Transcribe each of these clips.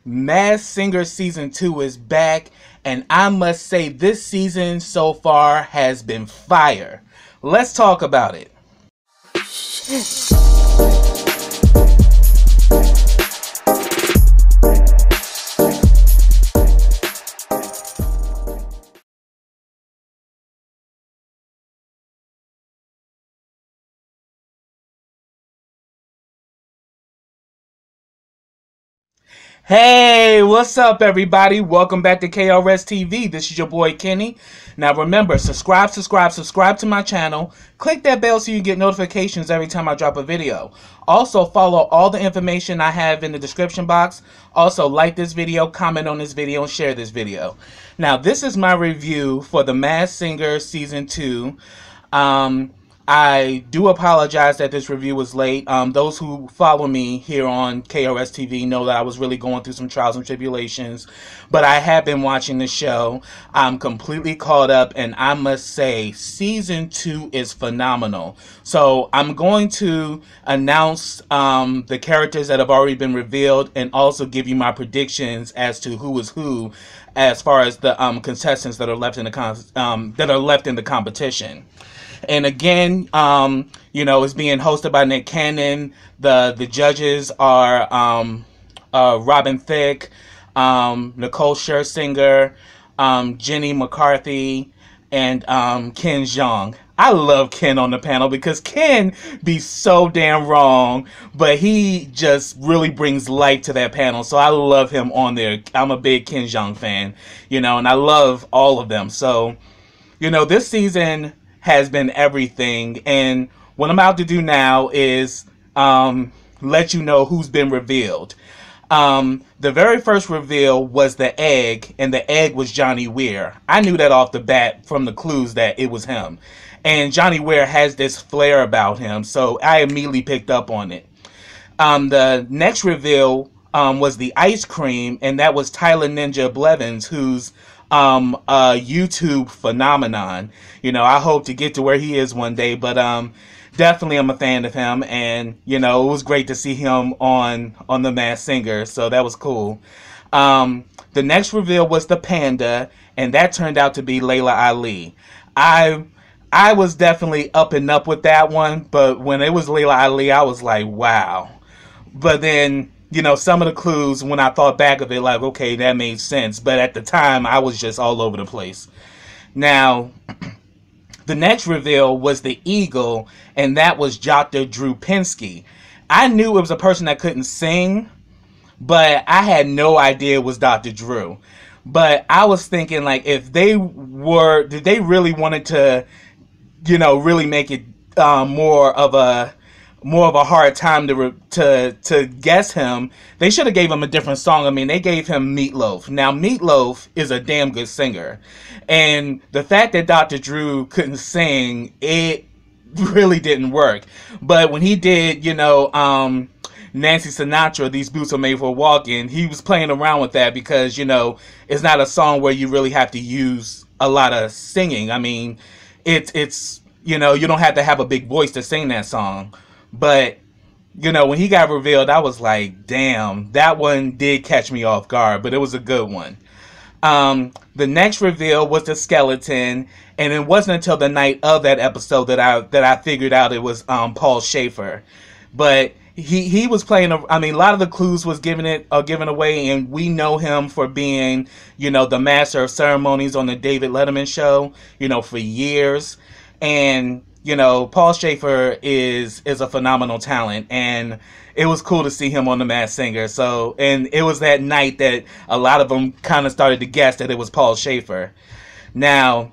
Masked Singer Season 2 is back, and I must say this season so far has been fire. Let's talk about it. Hey, what's up, everybody? Welcome back to KRSTV. This is your boy Kenny. Now remember, subscribe to my channel. Click that bell so you get notifications every time I drop a video. Also, follow all the information I have in the description box. Also, like this video, comment on this video, and share this video. Now, this is my review for The Masked Singer Season 2. I do apologize that this review was late. Those who follow me here on KRSTV know that I was really going through some trials and tribulations, but I have been watching the show. I'm completely caught up, and I must say, Season 2 is phenomenal. So I'm going to announce the characters that have already been revealed, and also give you my predictions as to who is who, as far as the contestants that are left in the competition. And again, you know, it's being hosted by Nick Cannon. The judges are Robin Thicke, Nicole Scherzinger, Jenny McCarthy, and Ken Jeong. I love Ken on the panel because Ken be so damn wrong, but he just really brings life to that panel. So I love him on there. I'm a big Ken Jeong fan, you know, and I love all of them. So, you know, this season has been everything, and what I'm about to do now is let you know who's been revealed. The very first reveal was the egg, and the egg was Johnny Weir. I knew that off the bat from the clues that it was him, and Johnny Weir has this flair about him, so I immediately picked up on it. The next reveal was the ice cream, and that was Tyler Ninja Blevins, who's a YouTube phenomenon. You know, I hope to get to where he is one day, but definitely I'm a fan of him, and you know, it was great to see him on The Masked Singer, so that was cool. The next reveal was the panda, and that turned out to be Layla Ali. I was definitely up and up with that one, but when it was Layla Ali, I was like, wow. But then, you know, some of the clues, when I thought back of it, like, okay, that made sense. But at the time, I was just all over the place. Now, the next reveal was the eagle, and that was Dr. Drew Pinsky. I knew it was a person that couldn't sing, but I had no idea it was Dr. Drew. But I was thinking, like, if they did they really wanted to, you know, really make it more of a hard time to guess him, they should have gave him a different song. I mean, they gave him Meatloaf. Now, Meatloaf is a damn good singer, and the fact that Dr. Drew couldn't sing, it really didn't work. But when he did, you know, Nancy Sinatra, These Boots Are Made for Walking, he was playing around with that because, you know, it's not a song where you really have to use a lot of singing. I mean, it's you know, you don't have to have a big voice to sing that song. But, you know, when he got revealed, I was like, damn, that one did catch me off guard, but it was a good one. The next reveal was the skeleton, and it wasn't until the night of that episode that I figured out it was Paul Schaefer. But he was playing, I mean, a lot of the clues was given away, and we know him for being, you know, the master of ceremonies on the David Letterman show, you know, for years. And you know, Paul Schaefer is a phenomenal talent, and it was cool to see him on The Masked Singer. So, and it was that night that a lot of them kind of started to guess that it was Paul Schaefer. Now,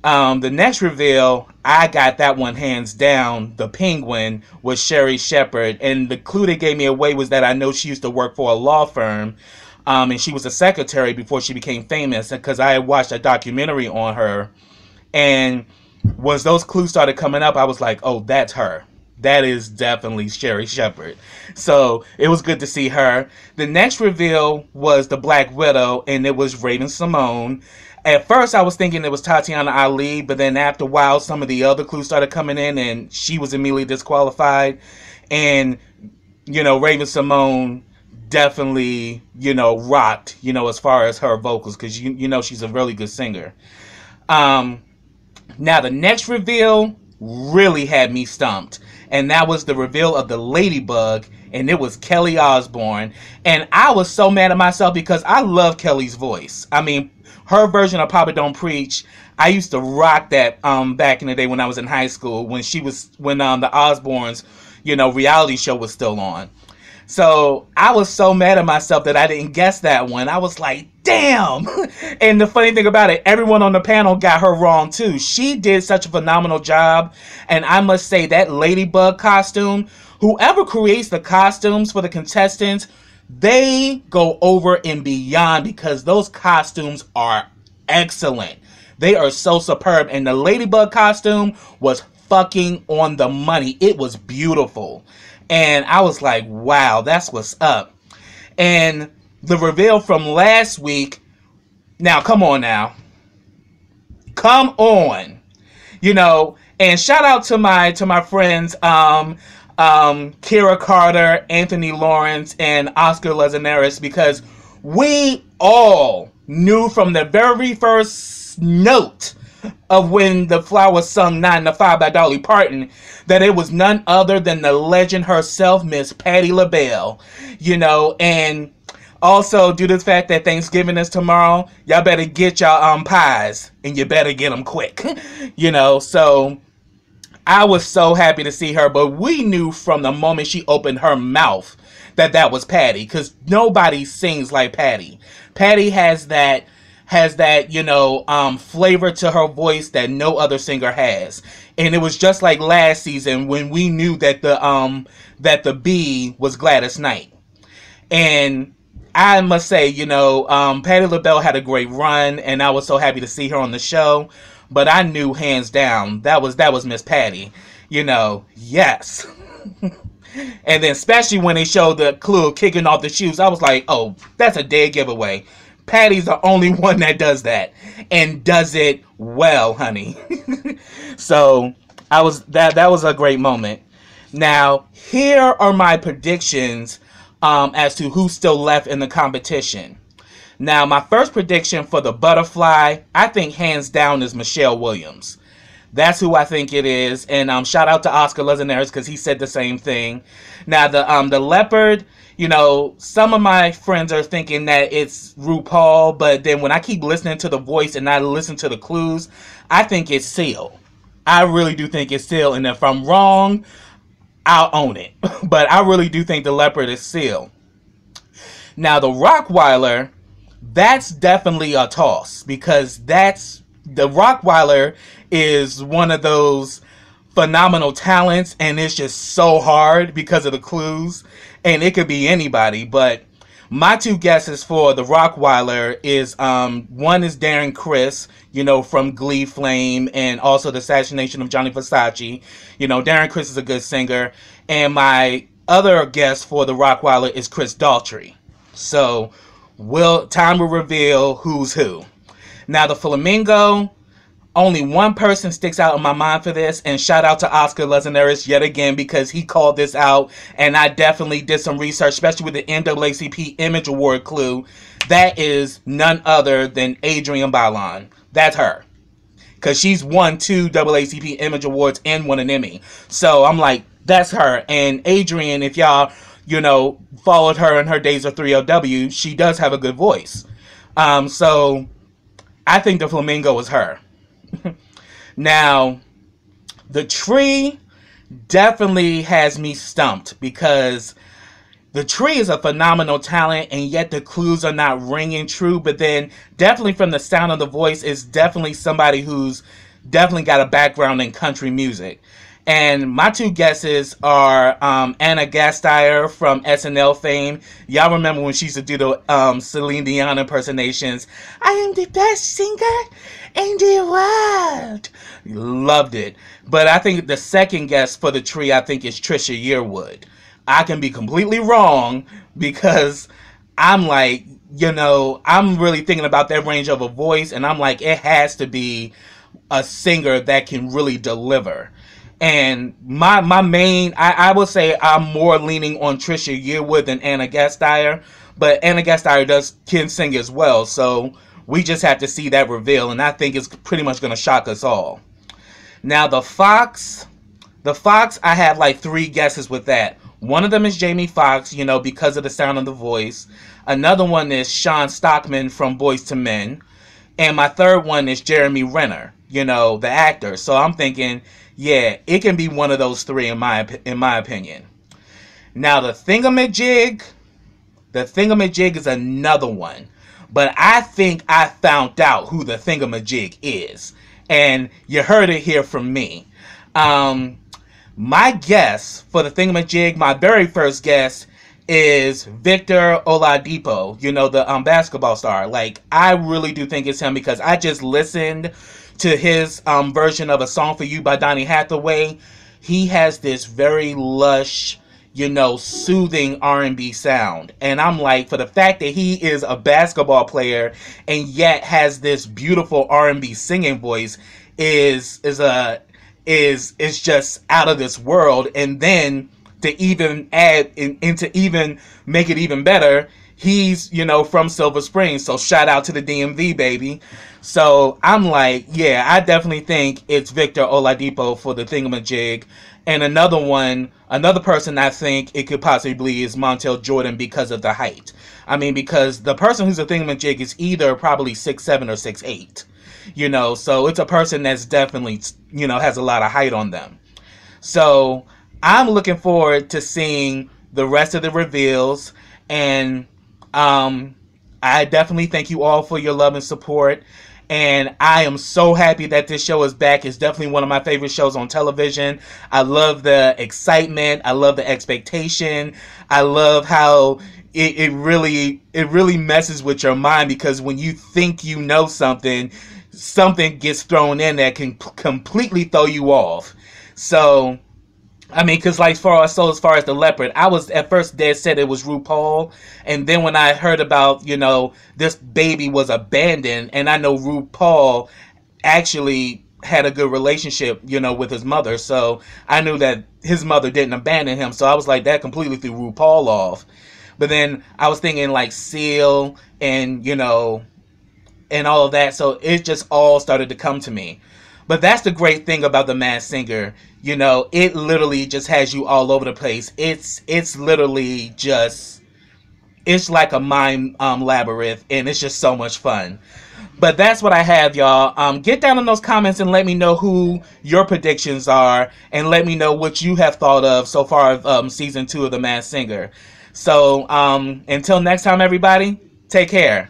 the next reveal, I got that one hands down. The penguin was Sherry Shepherd, and the clue they gave me away was that I know she used to work for a law firm, and she was a secretary before she became famous, because I had watched a documentary on her, and once those clues started coming up, I was like, oh, that's her. That is definitely Sherry Shepherd. So it was good to see her. The next reveal was the Black Widow, and it was Raven-Symoné. At first, I was thinking it was Tatiana Ali, but then after a while, some of the other clues started coming in, and she was immediately disqualified. And, you know, Raven-Symoné definitely, rocked, as far as her vocals, because she's a really good singer. Now the next reveal really had me stumped, and that was the reveal of the Ladybug, and it was Kelly Osbourne. And I was so mad at myself because I love Kelly's voice. I mean, her version of Papa Don't Preach, I used to rock that back in the day when I was in high school, when the Osbournes, reality show was still on. So I was so mad at myself that I didn't guess that one. I was like, damn. And the funny thing about it, everyone on the panel got her wrong too. She did such a phenomenal job. And I must say that Ladybug costume, whoever creates the costumes for the contestants, they go over and beyond, because those costumes are excellent. They are so superb. And the Ladybug costume was fucking on the money. It was beautiful. And I was like, wow, that's what's up. And the reveal from last week, now, come on now. Come on. And shout out to my friends, Kira Carter, Anthony Lawrence, and Oscar Lazaneris, because we all knew from the very first note of when the flower sung 9 to 5 by Dolly Parton that it was none other than the legend herself, Miss Patti LaBelle. And also, due to the fact that Thanksgiving is tomorrow, y'all better get y'all pies, and you better get them quick. So I was so happy to see her, but we knew from the moment she opened her mouth that was Patti, because nobody sings like Patti. Patti has that flavor to her voice that no other singer has. And it was just like last season when we knew that the bee was Gladys Knight. And I must say, Patti LaBelle had a great run, and I was so happy to see her on the show. But I knew hands down that was Miss Patti. Yes. And then especially when they showed the clue of kicking off the shoes, I was like, oh, that's a dead giveaway. Patty's the only one that does that, and does it well, honey. So that was a great moment. Now, here are my predictions as to who's still left in the competition. Now, my first prediction for the butterfly, I think hands down, is Michelle Williams. That's who I think it is. And shout out to Oscar Lazaneris, because he said the same thing. Now, the leopard, some of my friends are thinking that it's RuPaul, but then when I keep listening to the voice and I listen to the clues, I think it's Seal. I really do think it's Seal, and if I'm wrong, I'll own it. But I really do think the leopard is Seal. Now, the Rockweiler, that's definitely a toss, because the Rockweiler is one of those phenomenal talents, and it's just so hard because of the clues, and it could be anybody. But my two guesses for the Rockweiler is one is Darren Criss, from Glee Flame, and also the Assassination of Johnny Versace. Darren Criss is a good singer. And my other guess for the Rockweiler is Chris Daughtry. So time will reveal who's who. Now, the Flamingo, only one person sticks out in my mind for this, and shout out to Oscar Lazaneris yet again, because he called this out, and I definitely did some research, especially with the NAACP Image Award clue. That is none other than Adrienne Bailon. That's her, because she's won 2 NAACP Image Awards and won an Emmy. So I'm like, that's her. And Adrienne, if y'all, followed her in her days of 3LW, she does have a good voice. So I think the Flamingo is her. Now, the tree definitely has me stumped, because the tree is a phenomenal talent, and yet the clues are not ringing true. But then definitely from the sound of the voice, is definitely somebody who's definitely got a background in country music. And my two guesses are Anna Gasteyer from SNL fame. Y'all remember when she used to do the Celine Dion impersonations? I am the best singer in the world. Loved it. But I think the second guess for the tree, I think, is Trisha Yearwood. I can be completely wrong, because I'm like, I'm really thinking about that range of a voice, and I'm like, it has to be a singer that can really deliver. And my main, I would say I'm more leaning on Trisha Yearwood than Anna Gasteyer, but Anna Gasteyer can sing as well, so we just have to see that reveal, and I think it's pretty much going to shock us all. Now the Fox, I have like 3 guesses with that. One of them is Jamie Foxx, you know, because of the sound of the voice. Another one is Sean Stockman from Boyz II Men. And my third one is Jeremy Renner, you know, the actor. So I'm thinking, yeah, it can be one of those 3 in my opinion. Now the Thingamajig is another one. But I think I found out who the Thingamajig is. And you heard it here from me. My guess for the Thingamajig, my very first guess, is Victor Oladipo, you know, the basketball star. Like, I really do think it's him because I just listened to his version of A Song for You by Donny Hathaway. He has this very lush, you know, soothing R&B sound. And I'm like, for the fact that he is a basketball player and yet has this beautiful R&B singing voice is just out of this world. And then to even add and to even make it even better, he's, you know, from Silver Springs, so shout out to the DMV, baby. So I'm like, yeah, I definitely think it's Victor Oladipo for the Thingamajig. And another person I think it could possibly be is Montel Jordan because of the height. I mean, because the person who's a Thingamajig is either probably 6'7" or 6'8". You know, so it's a person that's definitely, you know, has a lot of height on them. So I'm looking forward to seeing the rest of the reveals, and I definitely thank you all for your love and support, and I am so happy that this show is back. It's definitely one of my favorite shows on television. I love the excitement. I love the expectation. I love how it really messes with your mind, because when you think you know something gets thrown in that can completely throw you off. So I mean, because like as far as the leopard, I was at first dead set it was RuPaul, and then when I heard about, you know, this baby was abandoned, and I know RuPaul actually had a good relationship, you know, with his mother, so I knew that his mother didn't abandon him, so I was like, that completely threw RuPaul off. But then I was thinking like Seal and, you know, and all of that, so it just all started to come to me. But that's the great thing about The Masked Singer. You know, it literally just has you all over the place. It's literally just, it's like a mind labyrinth, and it's just so much fun. But that's what I have, y'all. Get down in those comments and let me know who your predictions are, and let me know what you have thought of so far of season 2 of The Masked Singer. So until next time, everybody, take care.